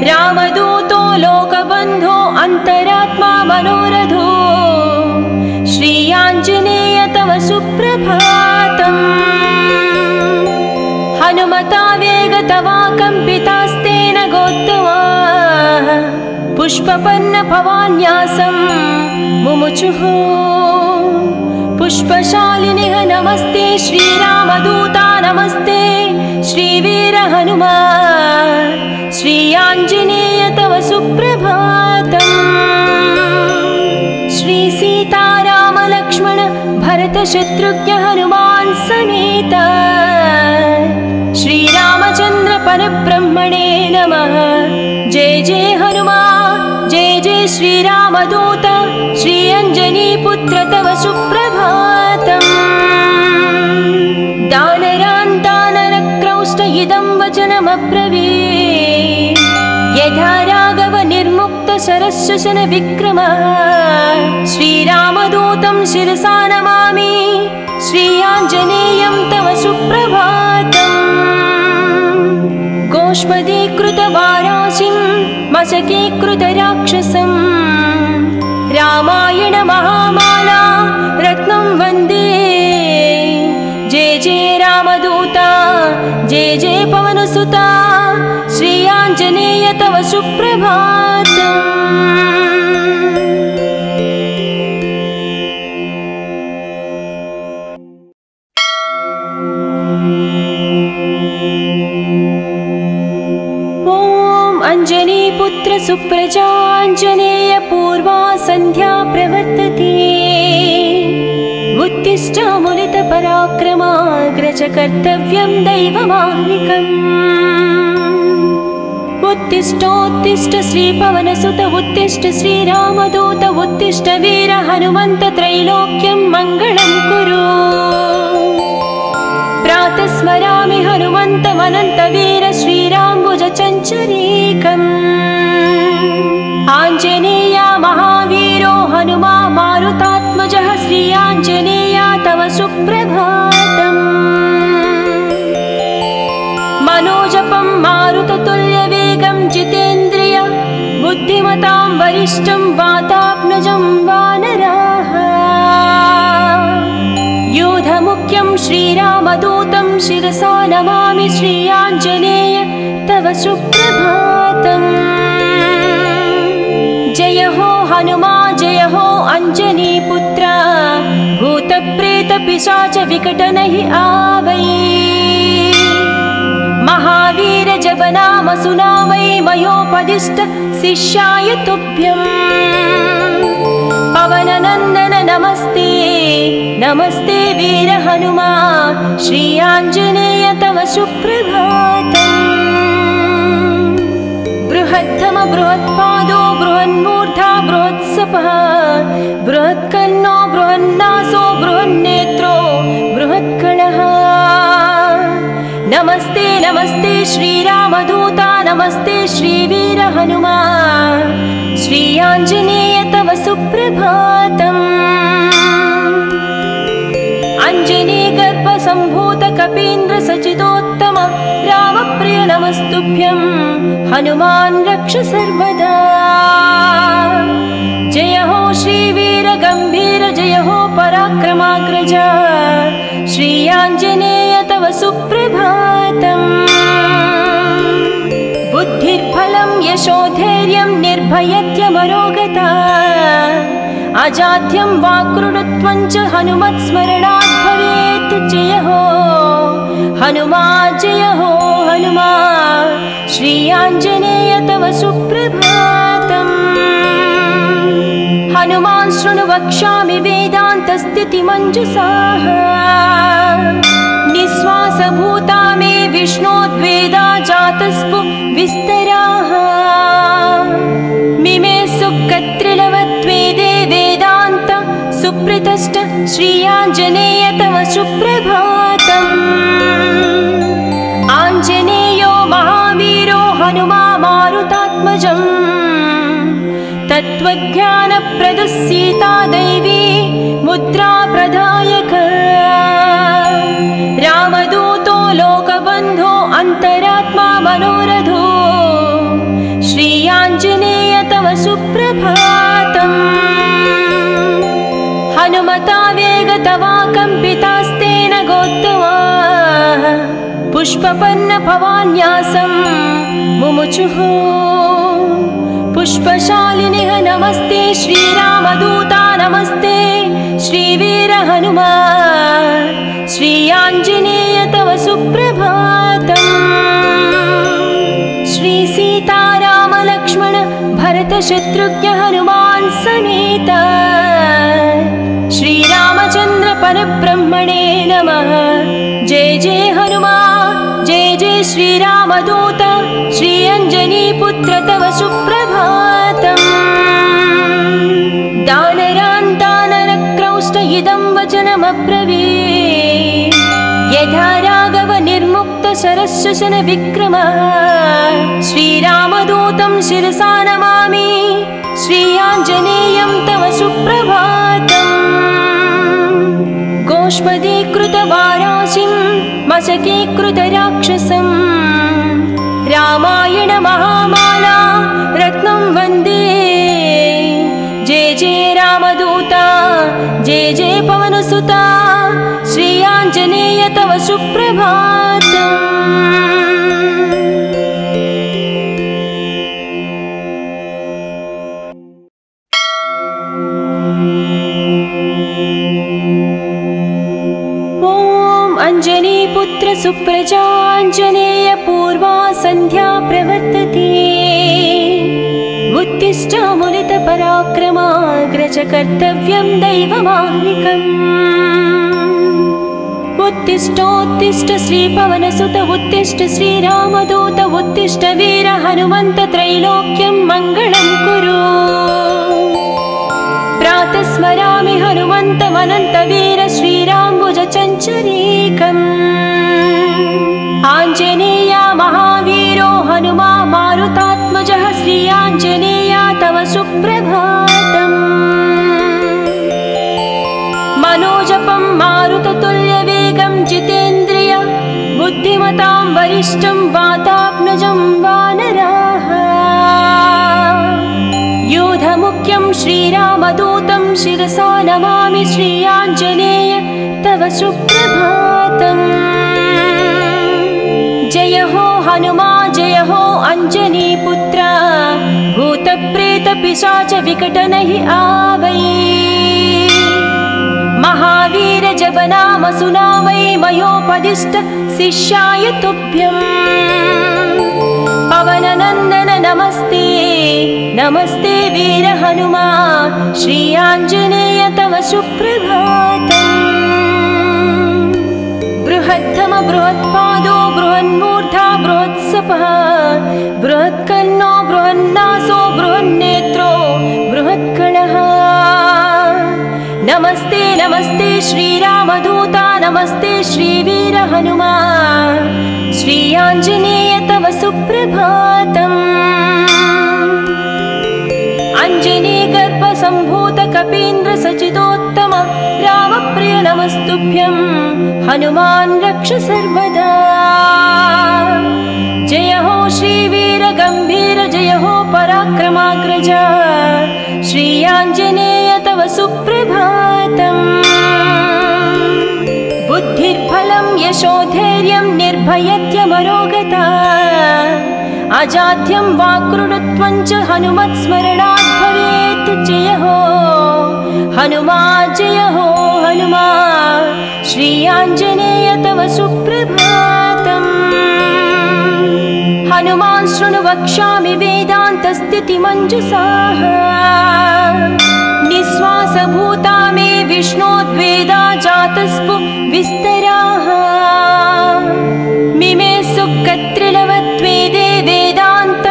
रामदूतो लोकबन्धो अन्तरात्मा मनोरथो श्री आञ्जनेय तव सुप्रभातम्। हनुमता वेगतवा कम्पितास्तेन गोत्तमा पुष्पपन्न भवान्यासं मुमुचुः। पुष्पशालिनिः नमस्ते श्रीरामदूता नमस्ते श्रीवीर हनुमा श्री आञ्जनेय तव सुप्रभातम्। श्री सीताराम लक्ष्मण भरत शत्रुघ्न हनुमान् समेत श्रीरामचन्द्र परब्रह्मणे नमः। जय जय हनुमा जय जय श्रीरामदूत श्री अञ्जनीपुत्र तव सुप्रभातम्। दानरान् दानरक्रौष्ट इदं वचनमब्रवीत् यथा राघव निर्मुक्त शरशशन विक्रमः। श्रीरामदूतं शिरसा नमामि श्री आञ्जनेयं तव सुप्रभातम्। गोष्पदीकृतवाराशिं मशकीकृतराक्षसं रामायण महामाला रत्नं वन्दे। जय जय रामदूता जय जय पवनसुता श्री आञ्जनेय तव सुप्रभातम्। अञ्जनीपुत्र सुप्रजाञ्जनेय पूर्वा सन्ध्या प्रवर्तते। उत्तिष्ठ मुनितपराक्रमाग्रज कर्तव्यं दैवमाह्निकम्। उत्तिष्ठोत्तिष्ठ श्रीपवनसुत उत्तिष्ठ श्रीरामदूत उत्तिष्ठ वीर हनुमन्त त्रैलोक्यं मङ्गलं कुरु। प्रातः स्मरामि हनुमन्तमनन्तवीर श्रीराम्बुजचञ्चरीकम्। आञ्जनेया महावीरो हनुमा मारुतात्मजः श्री आञ्जनेया तव सुप्रभातम्। मनोजपं मारुततुल्यवेगं जितेन्द्रिय बुद्धिमतां वरिष्ठं वातात्मजं वानराः। योधमुख्यं श्रीरामदूतं शिरसा नमामि श्री आञ्जनेय तव सुप्रभातम्। जय हो हनुमा जय हो अंजनीपुत्र भूतप्रेतपिशाच विकटनहि आवै। महावीर जपनाम सुनावै मयोपदिष्ट शिष्याय तुभ्यम्। पवननन्दन नमस्ते नमस्ते वीर हनुमा श्री आञ्जनेय तव सुप्रभातम्। बृहत्तम बृहत्पादो बृहन्मूर्धा बृहत्सपः बृहत्कर्णो बृहन्नासो बृहन्नेत्रो बृहत्कणः। नमस्ते नमस्ते श्रीरामदूता नमस्ते श्रीवीर हनुमा श्री आञ्जनेय तव सुप्रभातम्। अञ्जनीगर्भसम्भूत कपीन्द्र सचिदोत्तम रामप्रिय नमस्तुभ्यं हनुमान् रक्ष सर्वदा। जय हो श्रीवीर गम्भीर जय हो पराक्रमाग्रज श्री आञ्जनेय तव सुप्रभातम्। बुद्धिर्बलं यशोधैर्यं निर्भयत्यमरोगता अजाड्यं वाक्कृतत्वं च हनुमत्स्मरणात् भवेत्। जय हो हनुमा जय हो हनुमा श्री आञ्जनेय तव सुप्रभातम्। हनुमान् शृणु वक्ष्यामि वेदान्तस्थितिमञ्जुषाः। निःश्वासभूता मे विष्णोद्वेदा जातस्पु विस्तराः। मिमे सुकत्रिलवत्वेदे वेदान्त सुप्रतिष्ठ श्री आञ्जनेय तव सुप्रभातम्। आञ्जनेयो महावीरो हनुमा मारुतात्मजम्। तत्त्वज्ञानप्रदः सीता दैवी मुद्रा प्रदायक। रामदूतो लोकबन्धो अन्तरात्मा मनोरथो श्री आञ्जनेय तव सुप्रभातम्। हनुमता वेगतवा कम्पितास्तेन गोत्तमा पुष्पपन्न भवान्यासं मुमुचुः। पुष्पशालिनिः नमस्ते श्रीरामदूता नमस्ते श्रीवीर हनुमा श्री आञ्जनेय तव सुप्रभातम्। श्री सीताराम लक्ष्मण भरत शत्रुघ्न हनुमान् समेत श्रीरामचन्द्र परब्रह्मणे नमः। जय जय हनुमान् जय जय श्रीरामदूत श्री अंजनीपुत्र तव सुप्रभातम्। दानरान्तानरक्रौष्ट इदं वचनमब्रवीत्। यथा राघव निर्मुक्त शरशशन विक्रमः श्रीरामदूतं शिरसा नमामि श्री आञ्जनेयं तव सुप्रभातम्। गोष्पदीकृतवाराशिं मशकीकृतराक्षसं रामायण महामाला रत्नं वन्दे। जय जय रामदूता जय जय पवनसुता श्री आञ्जनेय तव सुप्रभातम्। अंजनीपुत्र सुप्रजाञ्जनेय पूर्वा सन्ध्या प्रवर्तते। उत्तिष्ठामुलित पराक्रमाग्रज कर्तव्यं दैवमाह्निकम्। उत्तिष्ठोत्तिष्ठ श्रीपवनसुत उत्तिष्ठ श्रीरामदूत उत्तिष्ठ वीर हनुमन्त त्रैलोक्यं मङ्गलं कुरु। प्रातः स्मरामि हनुमन्तमनन्तवीर श्रीराम्बुजचञ्चरीकम्। आञ्जनेया महावीरो हनुमा मारुतात्मजः श्री आञ्जनेया तव सुप्रभातम्। मनोजपं मारुततुल्यवेगं जितेन्द्रिय बुद्धिमतां वरिष्ठं वातात्मजं वानराः। योधमुख्यं श्रीरामदूतं शिरसा नमामि श्री आञ्जनेय तव सुप्रभातम्। जय हो हनुमा जय हो अञ्जनीपुत्र भूतप्रेतपिशाच विकटनहि आवै। महावीर जपनाम सुनावै मयोपदिष्ट शिष्याय तुभ्यम्। पवननन्दन नमस्ते नमस्ते वीर हनुमा श्री आञ्जनेय तव सुप्रभातम्। बृहत्तम बृहत्पादो बृहन्मूर्धा बृहत्सपः बृहत्कर्णो बृहन्नासो बृहन्नेत्रो बृहत्कणः। नमस्ते नमस्ते श्रीरामदूता नमस्ते श्रीवीर हनुमा श्री आञ्जनेय तव सुप्रभातम्। अञ्जनी गर्भसम्भूत कपीन्द्र सचितोत्तम रामप्रिय नमस्तुभ्यं हनुमान् रक्ष सर्वदा। जय हो श्रीवीर गम्भीर जय हो पराक्रमाग्रज श्री आञ्जनेय तव सुप्रभातम्। बुद्धिर्बलं यशोधैर्यं निर्भयत्यमरोगता अजाड्यं वाक्कृतत्वं च हनुमत्स्मरणात् भवेत्। जय हो हनुमा जय हो हनुमा श्री आञ्जनेय तव सुप्रभातम्। हनुमान् शृणु वक्ष्यामि वेदान्तस्थितिमञ्जुषाः निःश्वासभूता मे विष्णोद्वेदा जातस्पु विस्तराः। मिमे सुकत्रिलवत्वेदे वेदान्त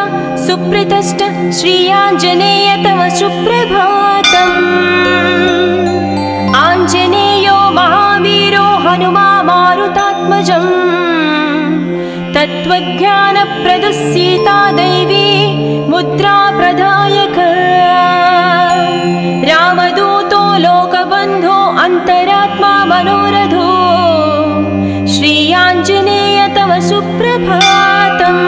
सुप्रतिष्ठ श्री आञ्जनेय तव सुप्रभातम्। आञ्जनेयो महावीरो हनुमा मारुतात्मजम् तत्त्वज्ञानप्रदः सीता दैवी मुद्रा प्रदायक। रामदूतो लोकबन्धो अन्तरात्मा मनोरथो श्री आञ्जनेय तव सुप्रभातम्।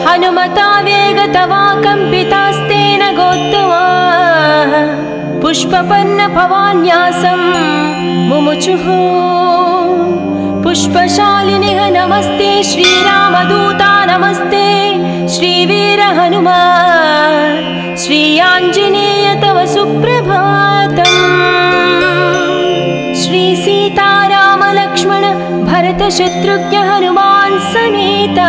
हनुमता वेगतवा कम्पितास्तेन गोत्तमा पुष्पपन्न भवान्यासं मुमुचुः। पुष्पशालिनिः नमस्ते श्रीरामदूता नमस्ते श्रीवीर हनुमा श्री आञ्जनेय तव सुप्रभातम्। श्री सीताराम लक्ष्मण भरत शत्रुघ्न हनुमान् समेत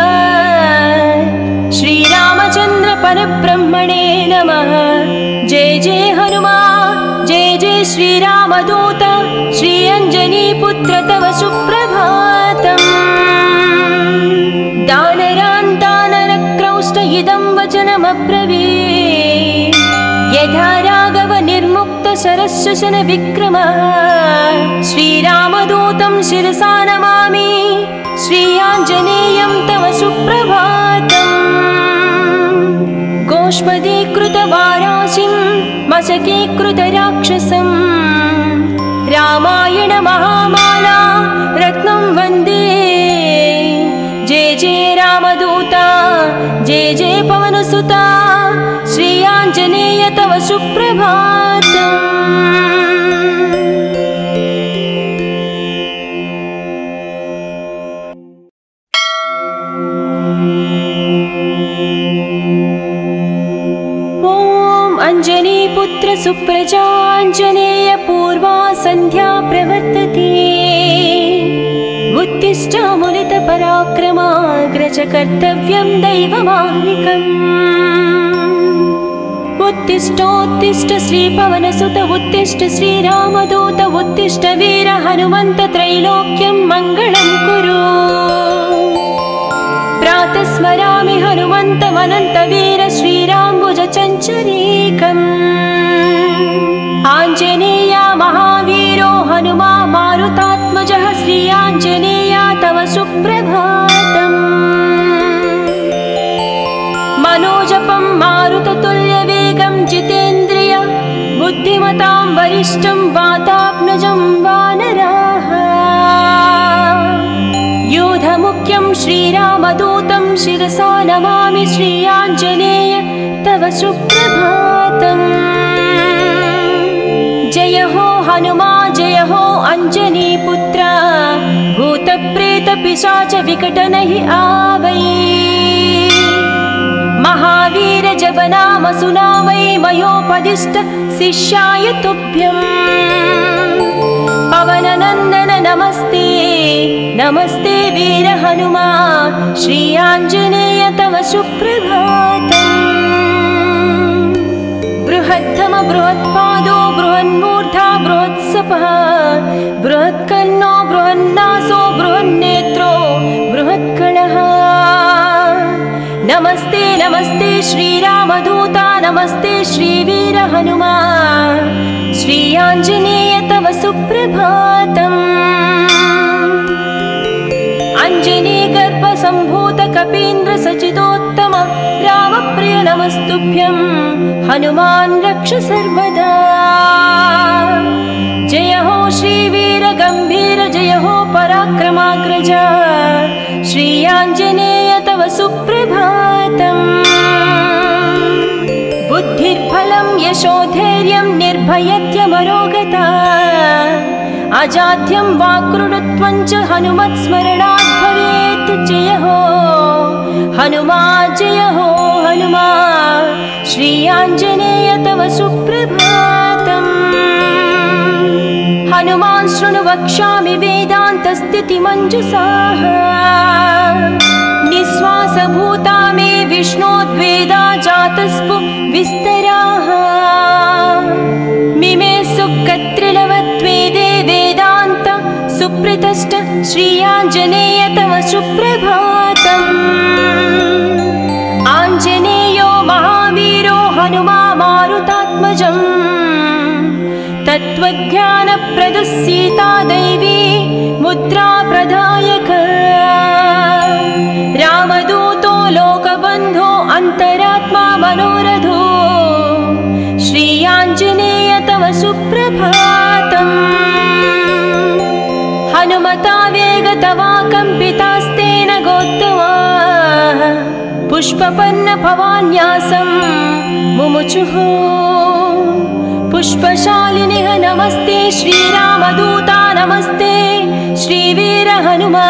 श्रीरामचन्द्र परब्रह्मणे नमः। जय जय हनुमा जय जय श्रीरामदूत श्री अञ्जनीपुत्र तव सुप्रभातम्। दानरान् दानरक्रौष्ट इदं वचनमब्रवीत् यथा राघव निर्मुक्त शरशशन विक्रमः। श्रीरामदूतं शिरसा नमामि श्री आञ्जनेयं तव सुप्रभातम्। गोष्पदीकृतवाराशिं मशकीकृतराक्षसं रामायण महामाला रत्नं वन्दे। जय जय रामदूता जय जय पवनसुता श्री आञ्जनेय तव सुप्रभातम्। अञ्जनीपुत्र सुप्रजाञ्जनेय पूर्वा सन्ध्या प्रवर्तते। उत्तिष्ठामुलित पराक्रमाग्रज कर्तव्यं दैवमाह्निकम्। उत्तिष्ठोत्तिष्ठ श्रीपवनसुत उत्तिष्ठ श्रीरामदूत उत्तिष्ठ वीर हनुमन्त त्रैलोक्यं मङ्गलं कुरु। प्रातः स्मरामि हनुमन्तमनन्तवीर श्रीराम्बुजचञ्चरीकम्। आञ्जनेया महावीरो हनुमा मारुतात्मजः श्री आञ्जनेया तव सुप्रभातम्। मनोजपं मारुततुल्यवेगं जितेन्द्रिय बुद्धिमतां वरिष्ठं वातात्मजं वानराः। योधमुख्यं श्रीरामदूतं शिरसा नमामि श्री आञ्जनेय तव सुप्रभातम्। जय हो हनुमा जय हो अञ्जनीपुत्र भूतप्रेतपिशाच विकटनहि आवै। महावीर जप नाम सुनावै मयोपदिष्ट शिष्याय तुभ्यम्। पवननन्दन नमस्ते नमस्ते वीर हनुमा श्री आञ्जनेय तव सुप्रभातम्। बृहद्धम बृहत्पादो बृहन्मूर्धा बृहत्सपः बृहत्कर्णो बृहन्नासो बृहन्नेत्रो बृहत्कलः। नमस्ते नमस्ते श्रीरामदूता नमस्ते श्रीवीर हनुमा श्री आञ्जनेय तव सुप्रभातम्। अञ्जनीगर्भसम्भूत कपीन्द्र सचिदोत्तम रामप्रिय नमस्तुभ्यं हनुमान् रक्ष सर्वदा। जय हो श्रीवीर गम्भीर जय हो पराक्रमाग्रज श्री आञ्जनेय तव सुप्रभातम्। बुद्धिर्बलं यशोधैर्यं निर्भयत्यमरोगता अजाड्यं वाक्कृतत्वं च हनुमत्स्मरणात् भवेत्। जय हो हनुमा जय हो हनुमा श्री आञ्जनेय तव सुप्रभातम्। हनुमान् शृणु वक्ष्यामि वेदान्तस्थितिमञ्जुषाः। निःश्वासभूता मे विष्णोद्वेदा जातस्पु विस्तराः। मिमे सुकत्रिलवत्वेदे वेदान्त सुप्रतिष्ठ श्री आञ्जनेय तव सुप्रभातम्। आञ्जनेयो महावीरो हनुमा मारुतात्मजम्। तत्त्वज्ञानप्रदः सीता दैवी मुद्रा प्रदायक। रामदूतो लोकबन्धो अन्तरात्मा मनोरथो श्री आञ्जनेय तव सुप्रभातम्। हनुमता वेगतवा कम्पितास्तेन गोत्तमा पुष्पपन्न भवान्यासं मुमुचुः। पुष्पशालिनिः नमस्ते श्रीरामदूता नमस्ते श्रीवीर हनुमा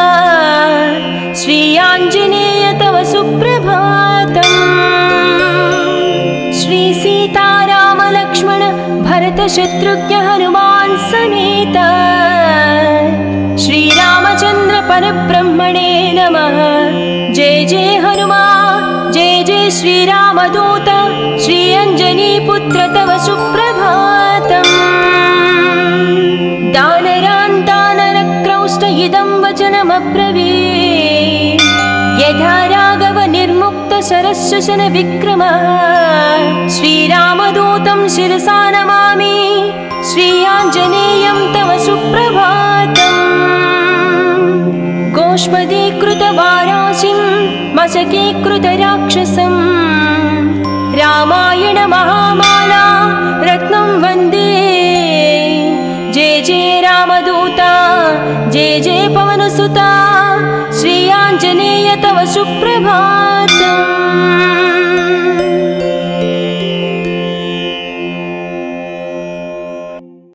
श्री आञ्जनेय तव सुप्रभातम्। श्री सीताराम लक्ष्मण भरत शत्रुघ्न हनुमान् समेत श्रीरामचन्द्र परब्रह्मणे नमः। जय जय हनुमा जय जय श्रीरामदूत श्री अञ्जनीपुत्र तव सुप्रभातम्। दानरान् दानरक्रौष्ट इदं वचनमब्रवीत्। यथा राघव निर्मुक्त शरशशन विक्रमः श्रीरामदूतं शिरसा नमामि श्री आञ्जनेयं तव सुप्रभातम्। गोष्पदीकृतवाराशिं मशकीकृतराक्षसं रामायण महामाला रत्नं वन्दे। जय जय रामदूता जय जय पवनसुता